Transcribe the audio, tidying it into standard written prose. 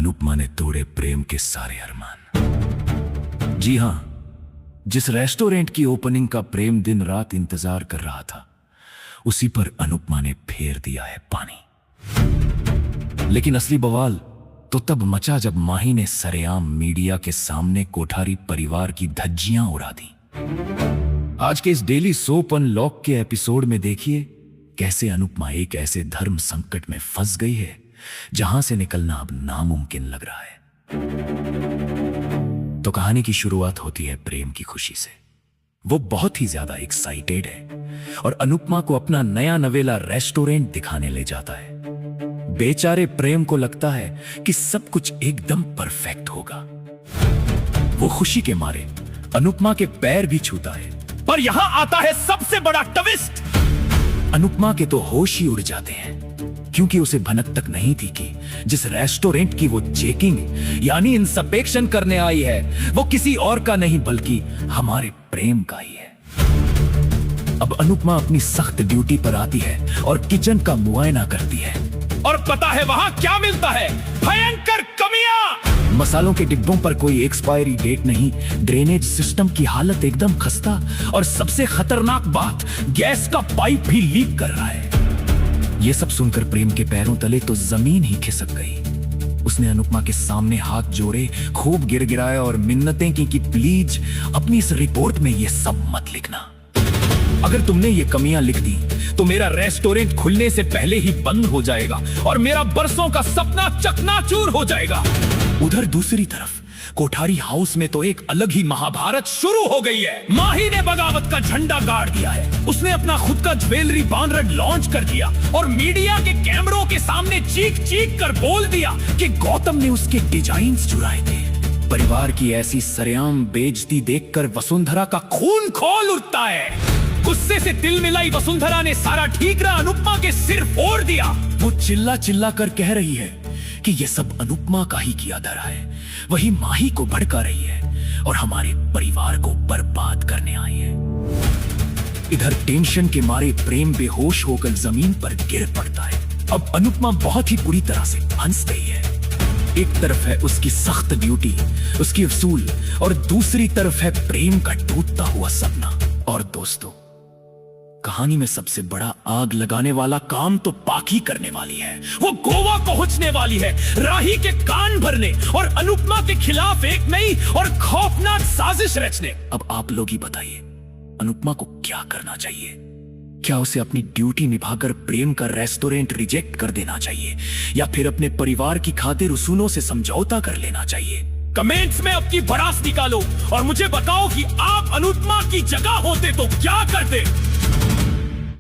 अनुपमा ने तोड़े प्रेम के सारे अरमान। जी हां, जिस रेस्टोरेंट की ओपनिंग का प्रेम दिन रात इंतजार कर रहा था, उसी पर अनुपमा ने फेर दिया है पानी। लेकिन असली बवाल तो तब मचा जब माही ने सरेआम मीडिया के सामने कोठारी परिवार की धज्जियां उड़ा दी। आज के इस डेली सोप अनलॉक के एपिसोड में देखिए कैसे अनुपमा एक ऐसे धर्म संकट में फंस गई है जहां से निकलना अब नामुमकिन लग रहा है। तो कहानी की शुरुआत होती है प्रेम की खुशी से। वो बहुत ही ज्यादा एक्साइटेड है और अनुपमा को अपना नया नवेला रेस्टोरेंट दिखाने ले जाता है। बेचारे प्रेम को लगता है कि सब कुछ एकदम परफेक्ट होगा। वो खुशी के मारे अनुपमा के पैर भी छूता है, पर यहां आता है सबसे बड़ा ट्विस्ट। अनुपमा के तो होश ही उड़ जाते हैं, क्योंकि उसे भनक तक नहीं थी कि जिस रेस्टोरेंट की वो चेकिंग यानी इंस्पेक्शन करने आई है, वो किसी और का नहीं बल्कि हमारे प्रेम का ही है। अब अनुपमा अपनी सख्त ड्यूटी पर आती है और किचन का मुआयना करती है। और पता है वहां क्या मिलता है? भयंकर कमियां। मसालों के डिब्बों पर कोई एक्सपायरी डेट नहीं, ड्रेनेज सिस्टम की हालत एकदम खस्ता, और सबसे खतरनाक बात, गैस का पाइप भी लीक कर रहा है। ये सब सुनकर प्रेम के पैरों तले तो जमीन ही खिसक गई। उसने अनुपमा के सामने हाथ जोड़े, खूब गिड़गिड़ाया और मिन्नतें की कि प्लीज अपनी इस रिपोर्ट में ये सब मत लिखना। अगर तुमने ये कमियां लिख दी तो मेरा रेस्टोरेंट खुलने से पहले ही बंद हो जाएगा और मेरा बरसों का सपना चकनाचूर हो जाएगा। उधर दूसरी तरफ कोठारी हाउस में तो एक अलग ही महाभारत शुरू हो गई है। माही ने बगावत का झंडा गाड़ दिया है। उसने अपना खुद का ज्वेलरी बानरेड लॉन्च कर दिया और मीडिया के कैमरों के सामने चीख चीख कर बोल दिया कि गौतम ने उसके डिजाइन्स चुराए थे। परिवार की ऐसी सरेआम बेइज्जती देखकर वसुंधरा का खून खौल उठता है। गुस्से से दिल मिलाई वसुंधरा ने सारा ठीकरा अनुपमा के सिर फोड़ दिया। वो चिल्ला चिल्ला कर कह रही है कि ये सब अनुपमा का ही किया धरा है। वही माही को भड़का रही है और हमारे परिवार को बर्बाद करने आई है। इधर टेंशन के मारे प्रेम बेहोश होकर जमीन पर गिर पड़ता है। अब अनुपमा बहुत ही बुरी तरह से फंस गई है। एक तरफ है उसकी सख्त ड्यूटी, उसकी उसूल, और दूसरी तरफ है प्रेम का टूटता हुआ सपना। और दोस्तों, कहानी में सबसे बड़ा आग लगाने वाला काम तो पाकी करने वाली है। वो गोवा पहुंचने वाली है, राही के कान भरने और अनुपमा के खिलाफ एक नई और खौफनाक साजिश रचने। अब आप लोग ही बताइए, अनुपमा को क्या करना चाहिए? क्या उसे अपनी ड्यूटी निभाकर प्रेम का रेस्टोरेंट रिजेक्ट कर देना चाहिए, या फिर अपने परिवार की खातिर उसूलों से समझौता कर लेना चाहिए? कमेंट्स में अपनी भड़ास निकालो और मुझे बताओ कि आप अनुपमा की जगह होते तो क्या करते।